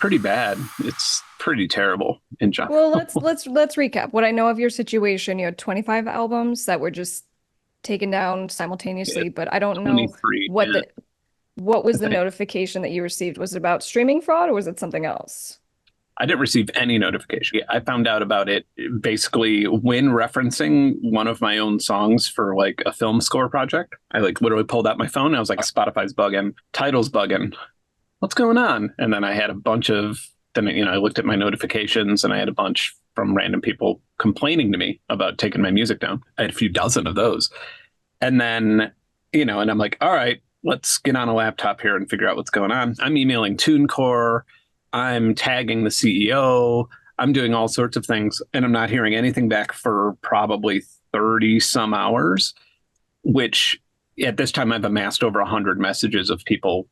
pretty bad. It's pretty terrible in general. Well, let's recap. What I know of your situation, you had 25 albums that were just taken down Yeah, simultaneously, but I don't know 23. what Yeah, what I was the think. notification that you received. Was it about streaming fraud or was it something else? I didn't receive any notification. I found out about it basically when referencing one of my own songs for like a film score project. I like literally pulled out my phone. I was like, Spotify's bugging, title's bugging. What's going on? And then I had a bunch of, then, I looked at my notifications and I had a bunch from random people complaining to me about taking my music down. I had a few dozen of those. And then, and I'm like, all right, let's get on a laptop here and figure out what's going on. I'm emailing TuneCore. I'm tagging the CEO. I'm doing all sorts of things. And I'm not hearing anything back for probably 30 some hours, which at this time I've amassed over 100 messages of people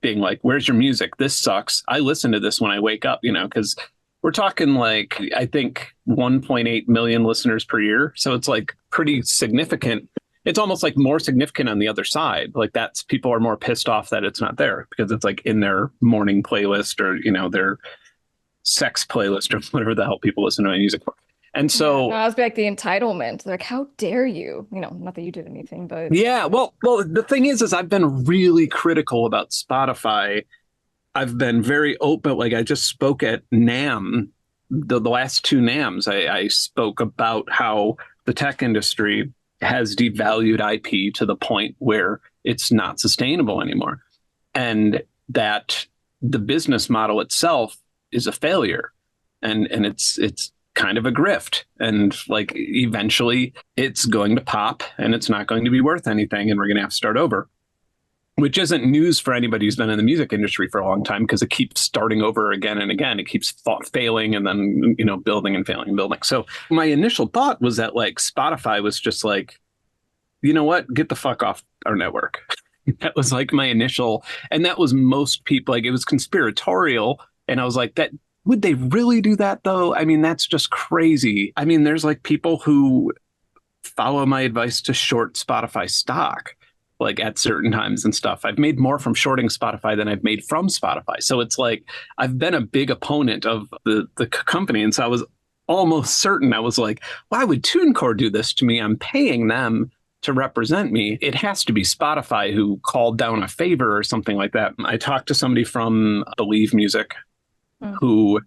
being like, where's your music? This sucks. I listen to this when I wake up, because we're talking like, I think 1.8 million listeners per year. So it's like pretty significant. It's almost like more significant on the other side. Like that's people are more pissed off that it's not there because it's like in their morning playlist or, their sex playlist or whatever the hell people listen to my music for. And Yeah, no, so, I was like the entitlement. Like, how dare you? Not that you did anything, but yeah, well, the thing is I've been really critical about Spotify. I've been very open. Like I just spoke at NAM, the last two NAMs. I spoke about how the tech industry has devalued IP to the point where it's not sustainable anymore, and that the business model itself is a failure, and it's kind of a grift, and like eventually it's going to pop and it's not going to be worth anything, and we're going to have to start over, which isn't news for anybody who's been in the music industry for a long time because it keeps starting over again and again. It keeps failing and then, building and failing and building. So my initial thought was that like Spotify was just like, you know what, get the fuck off our network. That was like my initial, and that was most people, like it was conspiratorial. And I was like, that would they really do that though? I mean, that's just crazy. I mean, there's like people who follow my advice to short Spotify stock like at certain times and stuff. I've made more from shorting Spotify than I've made from Spotify. So it's like I've been a big opponent of the company. And so I was almost certain, I was like, why would TuneCore do this to me? I'm paying them to represent me. It has to be Spotify who called down a favor or something like that. I talked to somebody from Believe Music hmm, who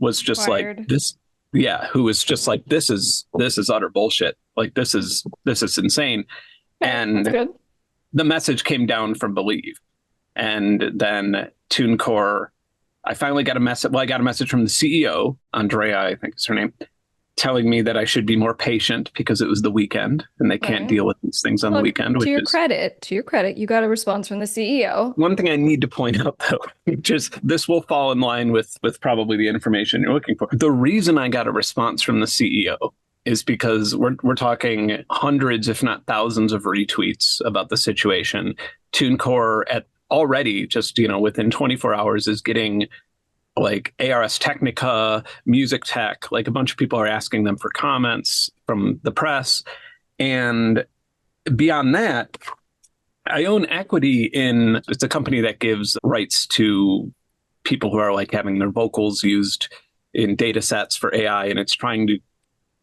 was just like wired. this. Yeah, who was just like, this is utter bullshit. Like this is insane. Okay, that's And good. the message came down from Believe. And then TuneCore, I finally got a message. Well, I got a message from the CEO, Andrea, I think is her name, telling me that I should be more patient because it was the weekend and they can't Right. deal with these things on the Look, weekend, which is to your credit, you got a response from the CEO. one thing I need to point out, though, just this will fall in line with probably the information you're looking for. The reason I got a response from the CEO is because we're talking hundreds, if not thousands, of retweets about the situation. TuneCore at already just within 24 hours is getting like ARS Technica, Music Tech, like a bunch of people are asking them for comments from the press, and beyond that, I own equity in it's a company that gives rights to people who are like having their vocals used in data sets for AI, and it's trying to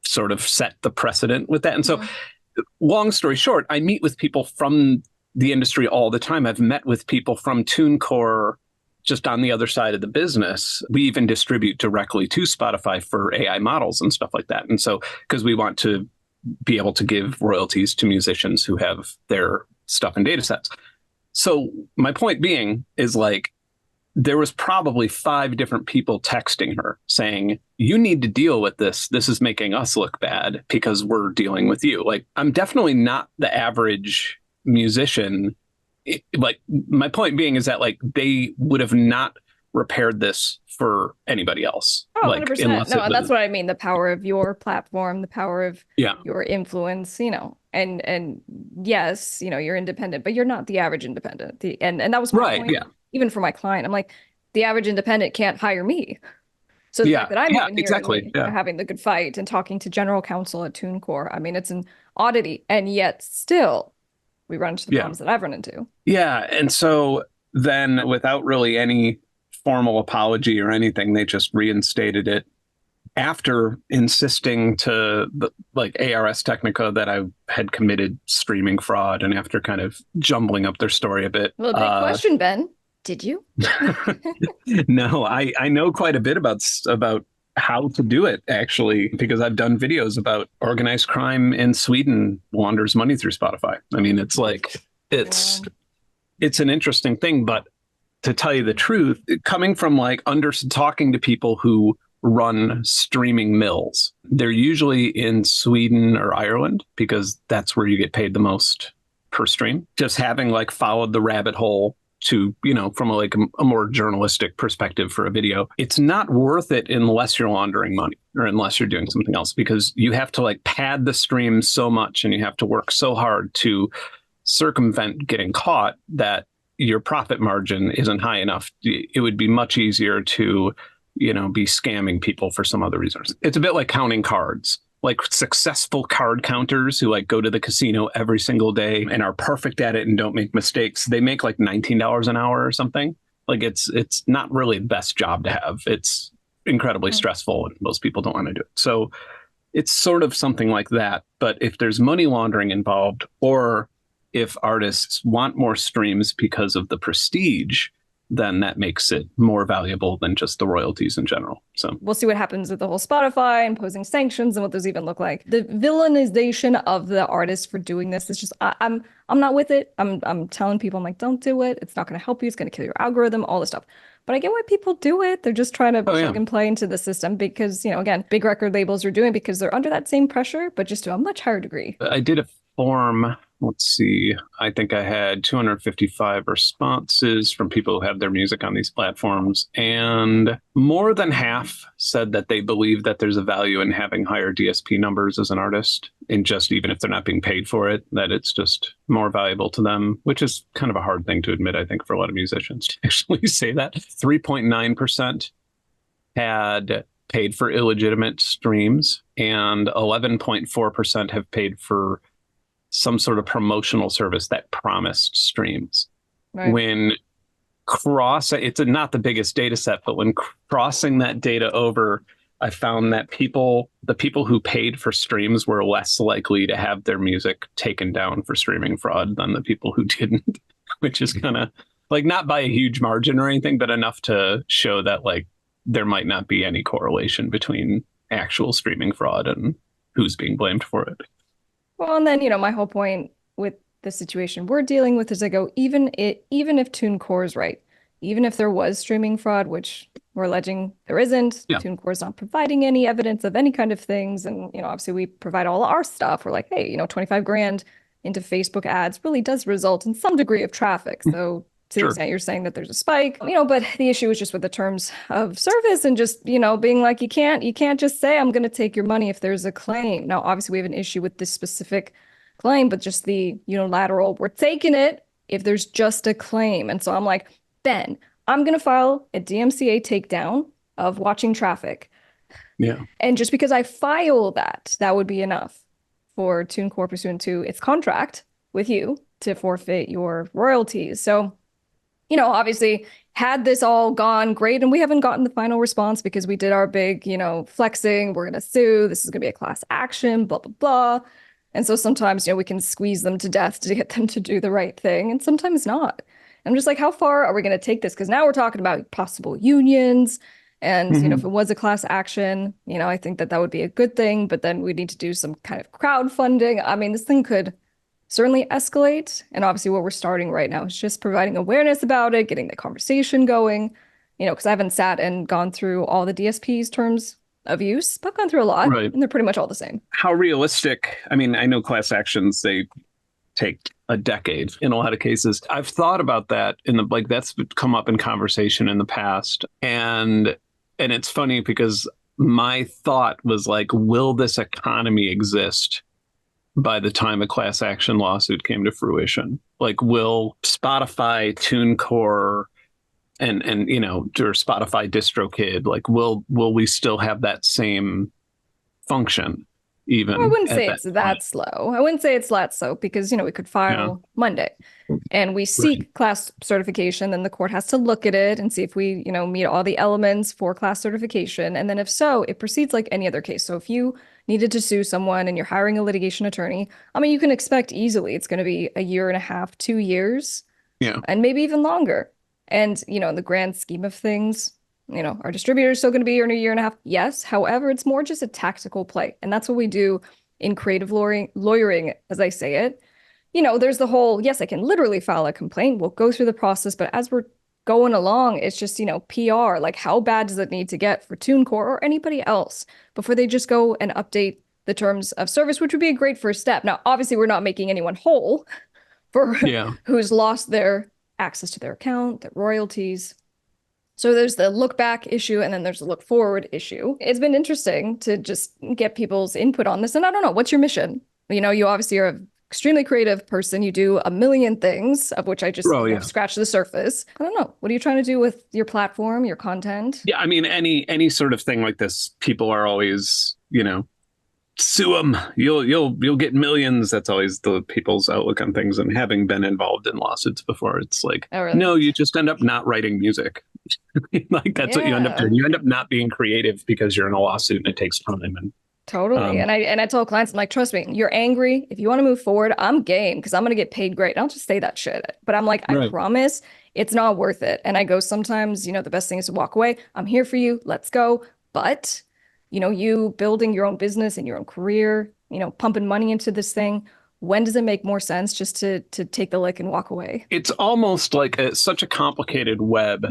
sort of set the precedent with that. And so, Mhm. long story short, I meet with people from the industry all the time. I've met with people from TuneCore just on the other side of the business. We even distribute directly to Spotify for AI models and stuff like that. And so, because we want to be able to give royalties to musicians who have their stuff in data sets. So my point being is like there was probably 5 different people texting her saying, you need to deal with this. This is making us look bad because we're dealing with you. Like I'm definitely not the average musician. Like my point being is that like they would have not repaired this for anybody else. Oh, Like 100%. unless it No, that's was, what I mean. The power of your platform, the power of yeah, your influence, and yes, you're independent, but you're not the average independent. And that was my right. point, Yeah. even for my client. I'm like, the average independent can't hire me. So the fact Yeah. that I'm Yeah, even here and exactly. Yeah. having the good fight and talking to general counsel at TuneCore, I mean, it's an oddity. And yet still we run into the Yeah. problems that I've run into. Yeah. And so then without really any formal apology or anything. They just reinstated it after insisting to the like ARS Technica that I had committed streaming fraud, and after kind of jumbling up their story a bit. Well, big question, Ben. Did you? No, I know quite a bit about how to do it, actually, because I've done videos about organized crime in Sweden launders money through Spotify. I mean, it's like it's an interesting thing, but to tell you the truth, coming from like talking to people who run streaming mills, they're usually in Sweden or Ireland because that's where you get paid the most per stream. Just having like followed the rabbit hole to, from a more journalistic perspective for a video, it's not worth it unless you're laundering money or unless you're doing something else, because you have to like pad the stream so much and you have to work so hard to circumvent getting caught that your profit margin isn't high enough. It would be much easier to, be scamming people for some other reasons. It's a bit like counting cards. Like successful card counters who like go to the casino every single day and are perfect at it and don't make mistakes. They make like $19 an hour or something. Like it's not really the best job to have. It's incredibly stressful and most people don't want to do it. So it's sort of something like that. But if there's money laundering involved, or if artists want more streams because of the prestige, then that makes it more valuable than just the royalties in general. So we'll see what happens with the whole Spotify imposing sanctions and what those even look like. The villainization of the artist for doing this is just, I'm not with it. I'm telling people, I'm like, don't do it. It's not going to help you. It's going to kill your algorithm, all this stuff. But I get why people do it. They're just trying to plug and play into the system because, again, big record labels are doing it because they're under that same pressure, but just to a much higher degree. I did a form. Let's see. I think I had 255 responses from people who have their music on these platforms, and more than half said that they believe that there's a value in having higher DSP numbers as an artist, and just even if they're not being paid for it, that it's just more valuable to them, which is kind of a hard thing to admit, I think, for a lot of musicians to actually say that. 3.9% had paid for illegitimate streams, and 11.4% have paid for some sort of promotional service that promised streams. Right. When it's not the biggest data set, but when crossing that data over, I found that the people who paid for streams were less likely to have their music taken down for streaming fraud than the people who didn't, which is kind of like not by a huge margin or anything, but enough to show that like there might not be any correlation between actual streaming fraud and who's being blamed for it. Well, and then, my whole point with the situation we're dealing with is I go, even if TuneCore is right, even if there was streaming fraud, which we're alleging there isn't, TuneCore is not providing any evidence of any kind of things. And, obviously we provide all our stuff. We're like, hey, 25 grand into Facebook ads really does result in some degree of traffic. So to the extent you're saying that there's a spike, but the issue is just with the terms of service and just, being like, you can't just say, I'm going to take your money if there's a claim. Now, obviously we have an issue with this specific claim, but just the unilateral, we're taking it if there's just a claim. And so I'm like, Ben, I'm going to file a DMCA takedown of watching traffic. Yeah. And just because I file that would be enough for TuneCore pursuant to its contract with you to forfeit your royalties. So obviously, had this all gone great, and we haven't gotten the final response because we did our big, flexing, we're going to sue, this is going to be a class action, blah, blah, blah. And so sometimes, we can squeeze them to death to get them to do the right thing, and sometimes not. I'm just like, how far are we going to take this? Because now we're talking about possible unions, and, if it was a class action, I think that would be a good thing, but then we need to do some kind of crowdfunding. I mean, this thing could certainly escalate. And obviously what we're starting right now is just providing awareness about it, getting the conversation going, because I haven't sat and gone through all the DSP's terms of use, but I've gone through a lot, right, and they're pretty much all the same. How realistic? I mean, I know class actions, they take a decade in a lot of cases. I've thought about that that's come up in conversation in the past. And it's funny because my thought was like, will this economy exist by the time a class action lawsuit came to fruition? Like, will Spotify, TuneCore, and or Spotify DistroKid, like, will we still have that same function? I even wouldn't at say that it's point. that slow. I wouldn't say it's that slow because, we could Yeah. file Monday and we Right. seek class certification. Then the court has to look at it and see if we, meet all the elements for class certification. And then if so, it proceeds like any other case. So if you needed to sue someone and you're hiring a litigation attorney, I mean, you can expect easily it's going to be a year and a half, 2 years, Yeah. and maybe even longer. And, in the grand scheme of things, our distributor is still going to be here in a year and a half? Yes. However, it's more just a tactical play. And that's what we do in creative lawyering, as I say it. There's the whole, yes, I can literally file a complaint. We'll go through the process. But as we're going along, it's just, PR. Like, how bad does it need to get for TuneCore or anybody else before they just go and update the terms of service, which would be a great first step. Now, obviously, we're not making anyone whole for Yeah. who's lost their access to their account, their royalties. So there's the look back issue and then there's the look forward issue. It's been interesting to just get people's input on this. And I don't know, what's your mission? You obviously are an extremely creative person. You do a million things, of which I just, Oh, yeah. scratched the surface. I don't know. What are you trying to do with your platform, your content? Yeah. I mean, any sort of thing like this, people are always, sue them. You'll get millions. That's always the people's outlook on things. And having been involved in lawsuits before, it's like, Oh, really? no, you just end up not writing music. Like that's what you end up Yeah. doing. You end up not being creative because you're in a lawsuit and it takes time. And Totally. um, And I tell clients, I'm like, trust me, you're angry. If you want to move forward, I'm game because I'm gonna get paid great. I don't just say that shit. But I'm like, I right. promise it's not worth it. And I go, sometimes, the best thing is to walk away. I'm here for you. Let's go. But, you building your own business and your own career, pumping money into this thing, when does it make more sense just to take the lick and walk away? It's almost like such a complicated web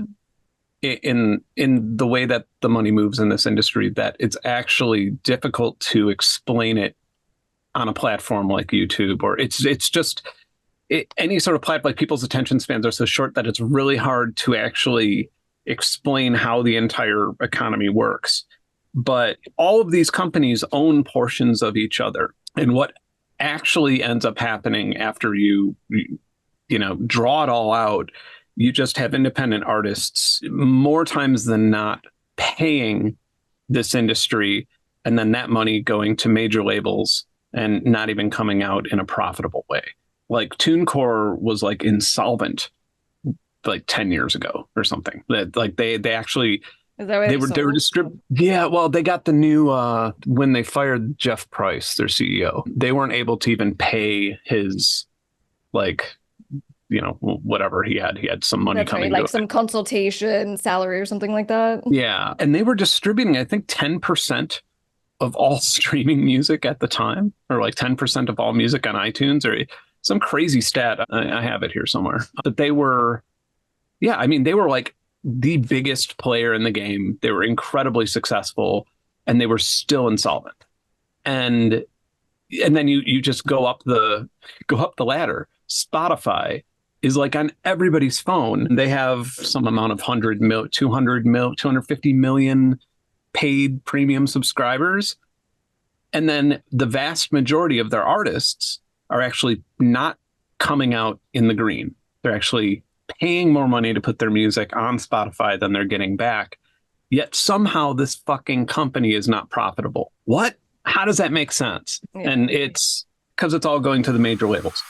in the way that the money moves in this industry that it's actually difficult to explain it on a platform like YouTube, or it's just any sort of platform. Like, people's attention spans are so short that it's really hard to actually explain how the entire economy works. But all of these companies own portions of each other, and what actually ends up happening after you draw it all out, you just have independent artists more times than not paying this industry, and then that money going to major labels and not even coming out in a profitable way. Like, TuneCore was like insolvent like 10 years ago or something. That like they actually Is that why they were yeah, well, they got the new when they fired Jeff Price, their CEO, they weren't able to even pay his, like, whatever he had. He had some money That's right, coming to like it. some consultation salary or something like that. Yeah. And they were distributing, I think, 10% of all streaming music at the time, or like 10% of all music on iTunes, or some crazy stat. I have it here somewhere. But they were, yeah, I mean, they were like the biggest player in the game. They were incredibly successful, and they were still insolvent. And then you just go up the ladder. Spotify is like on everybody's phone. They have some amount of 250 million paid premium subscribers. And then the vast majority of their artists are actually not coming out in the green. They're actually paying more money to put their music on Spotify than they're getting back. Yet somehow this fucking company is not profitable. What? How does that make sense? Yeah. And it's because it's all going to the major labels.